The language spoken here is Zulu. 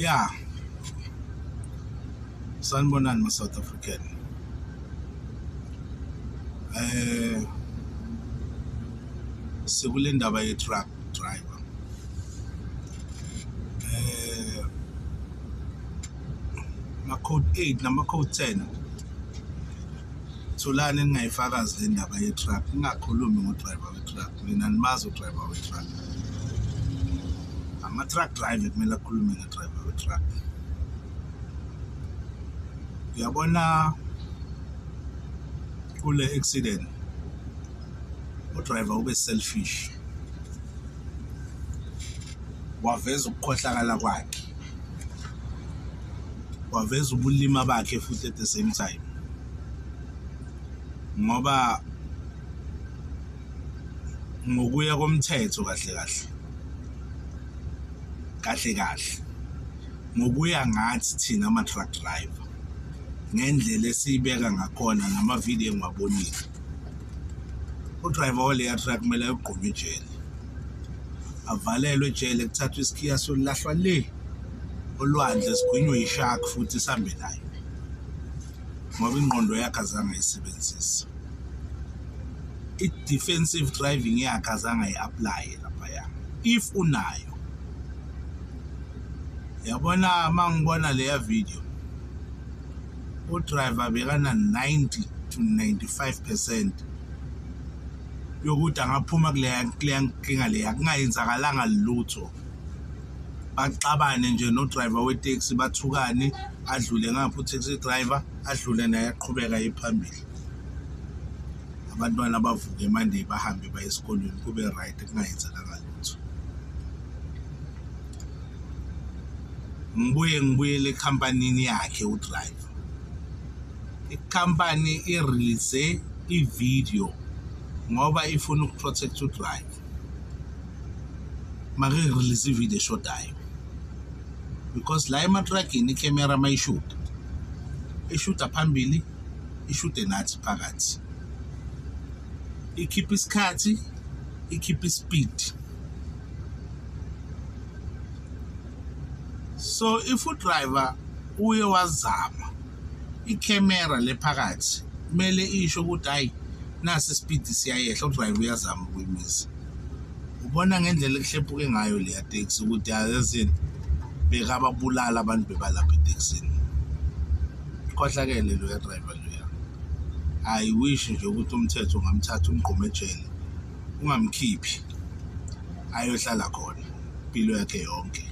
Yeah, sanibonani ma-South African. Sikule ndaba ye-truck driver. Ma-code 8 nama-code 10 thulani ningayifakazi le ndaba ye-truck, ningakhulumi ngo-driver we-truck. Mina nimazi u-driver we-truck. Ama-truck driver kumele akhulume nge-driver we-truck. Uyabona kule accident u-driver ube selfish, waveza ukukhohlakala kwakhe, waveza ubulima bakhe futhi at the same time, ngoba ngokuya komthetho kahle ngokuya ngathi thina ama-truck driver, ngendlela esiyibeka ngakhona nama-video engiwabonile, udriver waleya truck kumele ayogquma ejele, avalelwe ejele, kuthathwa isikhiya solahlwa le olwandle, sigwinywe ishark futhi sihambe nayo, ngoba ingqondo yakhe azange ayisebenzise. I-defensive driving yakhe azange ayi-aplaye laphaya, if unayo. Yabona uma ngibona leya video, udriver bekana 90 to 95% yokuthi angaphuma kuleya nkinga leya kungayenzakalanga lutho, baxabane nje no-driver we-taxi, bathukane, adlule ngapha u-taxi driver, adlule naye aqhubeka ephambili, abantwana bavuke Monday bahambe baye esikolweni kube right, kungayenzakalanga lutho. Ngibuyele ekhampanini yakhe udriver. Ikhampani i-release i-video ngoba ifuna ukuprotect udriver. Make-release i-video eshodayo, because la ematragini i-camera mayishuta, ishuta phambili, ishute nathi phakathi, ikhipha isikhathi, ikhipha ispeed. So if udriver uye wazama i-camera le phakathi, kumele isho ukuthi hayi nasi ispeed siyayehla, udriver uyazama ukuyimisa. Ubona ngendlela ekuhlephuke ngayo leya taxi ukuthi yazini bekababulala abantu bebalapha eTaxini. Khohlakele lo driver loya. I wish nje ukuthi umthetho ungamthatha umgqome ejele, ungamkhiphi ayohlala khona impilo yakhe yonke.